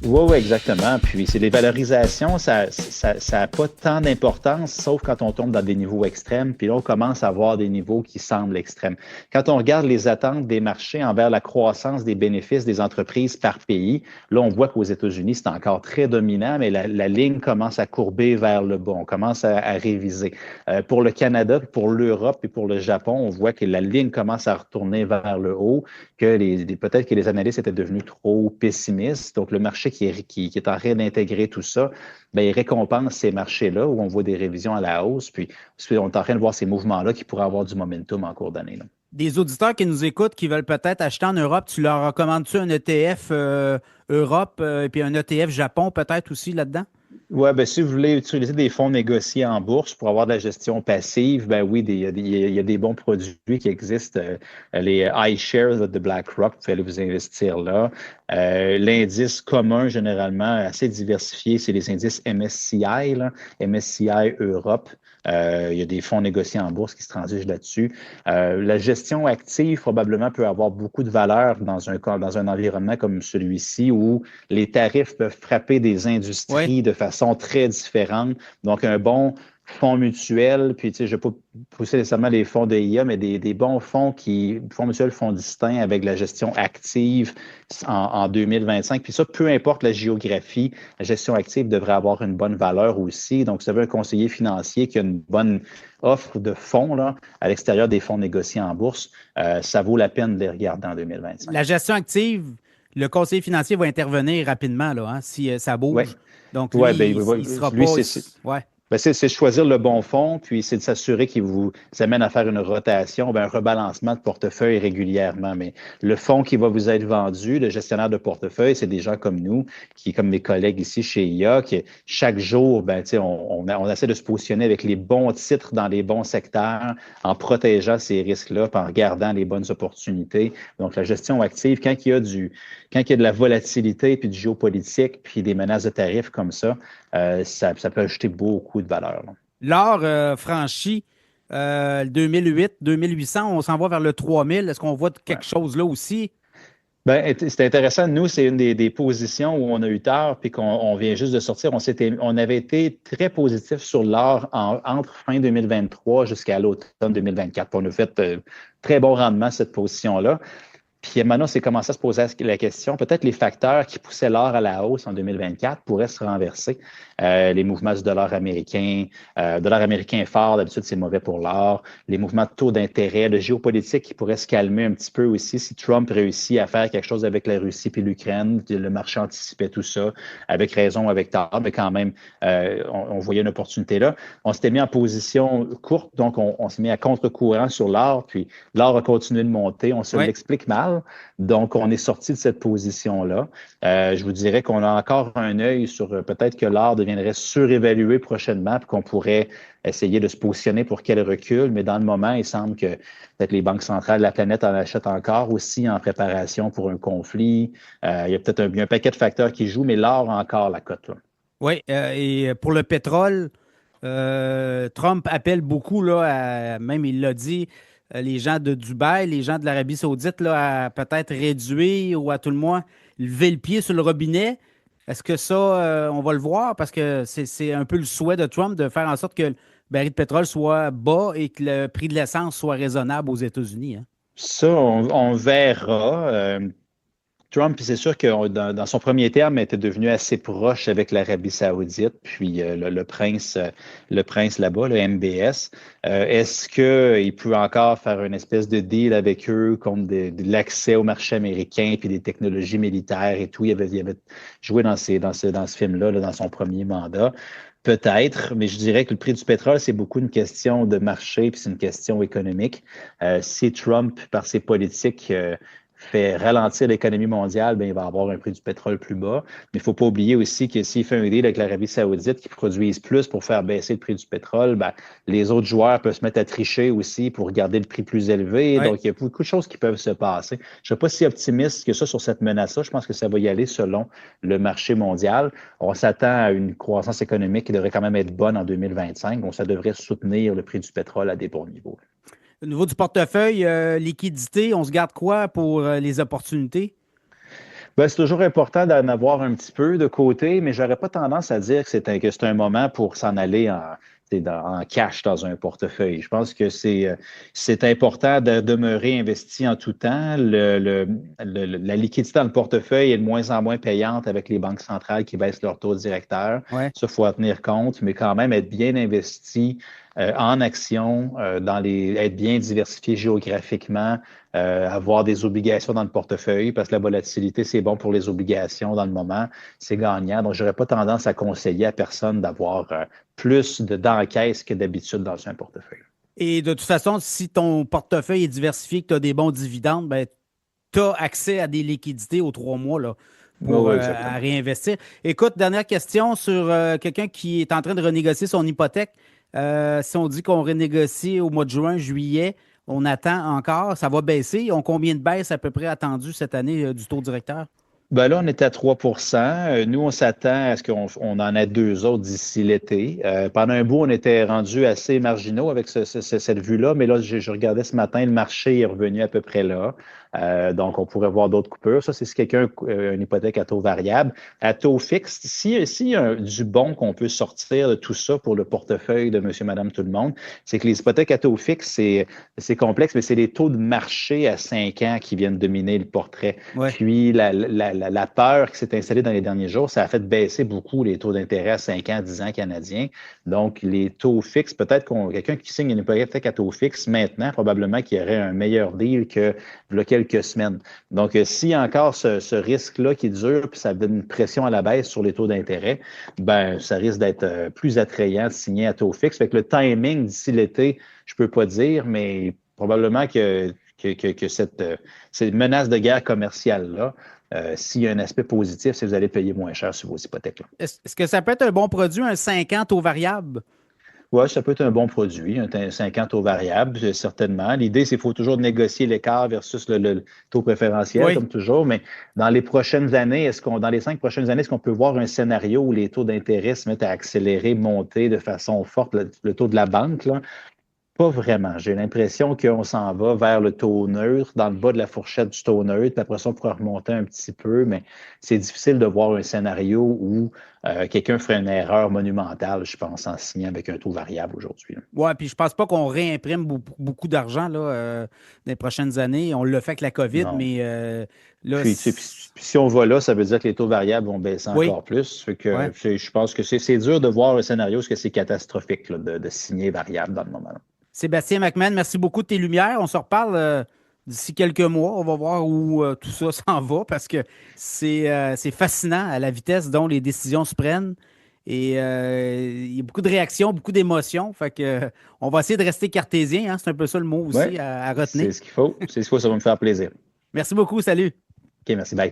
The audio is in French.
Oui, oui, exactement. Puis c'est des valorisations, ça a pas tant d'importance, sauf quand on tombe dans des niveaux extrêmes. Puis là, on commence à avoir des niveaux qui semblent extrêmes. Quand on regarde les attentes des marchés envers la croissance des bénéfices des entreprises par pays, là, on voit qu'aux États-Unis, c'est encore très dominant, mais la ligne commence à courber vers le bas. On commence à réviser. Pour le Canada, pour l'Europe et pour le Japon, on voit que la ligne commence à retourner vers le haut, que peut-être que les analystes étaient devenus trop pessimistes. Donc, le marché qui est en train d'intégrer tout ça, bien, il récompense ces marchés-là où on voit des révisions à la hausse. Puis, on est en train de voir ces mouvements-là qui pourraient avoir du momentum en cours d'année. Des auditeurs qui nous écoutent, qui veulent peut-être acheter en Europe, tu leur recommandes-tu un ETF Europe et puis un ETF Japon peut-être aussi là-dedans? Oui, ben, si vous voulez utiliser des fonds négociés en bourse pour avoir de la gestion passive, ben oui, il y a des bons produits qui existent. Les iShares de BlackRock, vous pouvez aller vous investir là. L'indice commun, généralement, assez diversifié, c'est les indices MSCI, là, MSCI Europe. Il y a des fonds négociés en bourse qui se transigent là-dessus. La gestion active, probablement, peut avoir beaucoup de valeur dans un environnement comme celui-ci où les tarifs peuvent frapper des Oui. industries de façon très différente. Donc, un bon fonds mutuel, puis tu sais, je ne vais pas pousser nécessairement les fonds de IA, mais des bons fonds mutuels, fonds distincts avec la gestion active en 2025. Puis ça, peu importe la géographie, la gestion active devrait avoir une bonne valeur aussi. Donc, si vous avez un conseiller financier qui a une bonne offre de fonds là, à l'extérieur des fonds négociés en bourse, ça vaut la peine de les regarder en 2025. La gestion active, le conseiller financier va intervenir rapidement là, hein, si ça Oui, bouge. Donc lui, ouais, ben, il sera lui, pas. c'est Ouais. ben, c'est de choisir le bon fonds, puis c'est de s'assurer qu'il vous amène à faire une rotation, ben, un rebalancement de portefeuille régulièrement. Mais le fonds qui va vous être vendu, le gestionnaire de portefeuille, c'est des gens comme nous, comme mes collègues ici chez IA, qui chaque jour, ben, on essaie de se positionner avec les bons titres dans les bons secteurs, en protégeant ces risques-là, puis en regardant les bonnes opportunités. Donc, la gestion active, quand il y a de la volatilité, puis du géopolitique, puis des menaces de tarifs comme ça peut ajouter beaucoup de valeur. Là. L'or franchit 2008, 2800, on s'en va vers le 3000. Est-ce qu'on voit Ouais. quelque chose là aussi? Ben, c'est intéressant. Nous, c'est une des positions où on a eu tard puis qu'on vient juste de sortir. On avait été très positif sur l'or entre fin 2023 jusqu'à l'automne 2024. On a fait très bon rendement cette position-là. Puis maintenant, c'est commencé à se poser la question, peut-être les facteurs qui poussaient l'or à la hausse en 2024 pourraient se renverser. Les mouvements du dollar américain fort, d'habitude, c'est mauvais pour l'or. Les mouvements de taux d'intérêt, le géopolitique qui pourrait se calmer un petit peu aussi si Trump réussit à faire quelque chose avec la Russie puis l'Ukraine. Le marché anticipait tout ça, avec raison, avec tort, mais quand même, on voyait une opportunité là. On s'était mis en position courte, donc on s'est mis à contre-courant sur l'or, puis l'or a continué de monter. On se Oui. l'explique mal. Donc, on est sorti de cette position-là. Je vous dirais qu'on a encore un œil sur peut-être que l'or deviendrait surévalué prochainement, puis qu'on pourrait essayer de se positionner pour qu'elle recule. Mais dans le moment, il semble que peut-être les banques centrales de la planète en achètent encore aussi en préparation pour un conflit. Il y a peut-être un paquet de facteurs qui jouent, mais l'or a encore la cote. Là. Oui. Et pour le pétrole, Trump appelle beaucoup, là, même il l'a dit, les gens de Dubaï, les gens de l'Arabie Saoudite, là, à peut-être réduire ou à tout le moins lever le pied sur le robinet. Est-ce que ça, on va le voir? Parce que c'est un peu le souhait de Trump de faire en sorte que le baril de pétrole soit bas et que le prix de l'essence soit raisonnable aux États-Unis, hein. Ça, on verra. Trump, c'est sûr que dans son premier terme, était devenu assez proche avec l'Arabie Saoudite, puis le prince là-bas, le MBS. Est-ce qu'il peut encore faire une espèce de deal avec eux contre de l'accès au marché américain puis des technologies militaires et tout? Il avait joué dans ce film-là, là, dans son premier mandat. Peut-être, mais je dirais que le prix du pétrole, c'est beaucoup une question de marché, puis c'est une question économique. Si Trump, par ses politiques, fait ralentir l'économie mondiale, bien, il va avoir un prix du pétrole plus bas. Mais il ne faut pas oublier aussi que s'il fait un deal avec l'Arabie Saoudite qui produise plus pour faire baisser le prix du pétrole, bien, les autres joueurs peuvent se mettre à tricher aussi pour garder le prix plus élevé. Oui. Donc, il y a beaucoup de choses qui peuvent se passer. Je ne suis pas si optimiste que ça sur cette menace-là. Je pense que ça va y aller selon le marché mondial. On s'attend à une croissance économique qui devrait quand même être bonne en 2025. Donc, ça devrait soutenir le prix du pétrole à des bons niveaux. Au niveau du portefeuille, liquidité, on se garde quoi pour les opportunités? Ben, c'est toujours important d'en avoir un petit peu de côté, mais j'aurais pas tendance à dire que c'est un moment pour s'en aller en cash dans un portefeuille. Je pense que c'est important de demeurer investi en tout temps. La liquidité dans le portefeuille est de moins en moins payante avec les banques centrales qui baissent leur taux directeur. Ouais. Ça, il faut en tenir compte, mais quand même être bien investi en action, être bien diversifié géographiquement, avoir des obligations dans le portefeuille, parce que la volatilité, c'est bon pour les obligations dans le moment, c'est gagnant. Donc, je n'aurais pas tendance à conseiller à personne d'avoir plus d'encaisse que d'habitude dans un portefeuille. Et de toute façon, si ton portefeuille est diversifié, que tu as des bons dividendes, ben, tu as accès à des liquidités aux 3 mois là, Oui, pour oui, à exactement. réinvestir. Écoute, dernière question sur quelqu'un qui est en train de renégocier son hypothèque. Si on dit qu'on renégocie au mois de juin, juillet, on attend encore, ça va baisser. Ils ont combien de baisses à peu près attendues cette année du taux directeur? Ben là, on est à 3 Nous, on s'attend à ce qu'on en ait deux autres d'ici l'été. Pendant un bout, on était rendu assez marginaux avec cette vue-là, mais là, je regardais ce matin, le marché est revenu à peu près là. Donc, on pourrait voir d'autres coupures. Ça, c'est si quelqu'un a une hypothèque à taux variable. À taux fixe, s'il y a du bon qu'on peut sortir de tout ça pour le portefeuille de monsieur, madame, tout le monde, c'est que les hypothèques à taux fixe, c'est complexe, mais c'est les taux de marché à 5 ans qui viennent dominer le portrait. Ouais. Puis, la peur qui s'est installée dans les derniers jours, ça a fait baisser beaucoup les taux d'intérêt à 5 ans, 10 ans canadiens. Donc, les taux fixes, peut-être quelqu'un qui signe une hypothèque à taux fixe maintenant, probablement qu'il y aurait un meilleur deal que il y a quelques semaines. Donc, s'il y a encore ce risque-là qui dure, puis ça donne une pression à la baisse sur les taux d'intérêt, ben ça risque d'être plus attrayant de signer à taux fixe. Fait que le timing d'ici l'été, je ne peux pas dire, mais probablement que cette menace de guerre commerciale-là, s'il y a un aspect positif, c'est que vous allez payer moins cher sur vos hypothèques-là. Est-ce que ça peut être un bon produit, un 5 ans taux variable? Oui, ça peut être un bon produit, un 50 taux variable, certainement. L'idée, c'est qu'il faut toujours négocier l'écart versus le taux préférentiel, Oui. comme toujours. Mais dans les prochaines années, dans les 5 prochaines années, est-ce qu'on peut voir un scénario où les taux d'intérêt se mettent à accélérer, monter de façon forte, le taux de la banque, là? Pas vraiment. J'ai l'impression qu'on s'en va vers le taux neutre, dans le bas de la fourchette du taux neutre, puis après ça, on pourra remonter un petit peu, mais c'est difficile de voir un scénario où quelqu'un ferait une erreur monumentale, je pense, en signant avec un taux variable aujourd'hui. Oui, puis je pense pas qu'on réimprime beaucoup d'argent là, dans les prochaines années. On l'a fait avec la COVID, Non. mais là, Puis, tu sais, puis si on va là, ça veut dire que les taux variables vont baisser oui, encore plus. Fait ouais. que je pense que c'est dur de voir un scénario parce que c'est catastrophique là, de signer variable dans le moment. Sébastien McMahon, merci beaucoup de tes lumières. On se reparle d'ici quelques mois. On va voir où tout ça s'en va parce que c'est fascinant à la vitesse dont les décisions se prennent. Et il y a beaucoup de réactions, beaucoup d'émotions. Fait que, on va essayer de rester cartésien, hein. C'est un peu ça le mot Oui, aussi à retenir. c'est ce qu'il faut. C'est ce qu'il faut, ça va me faire plaisir. Merci beaucoup. Salut. OK, merci, bye.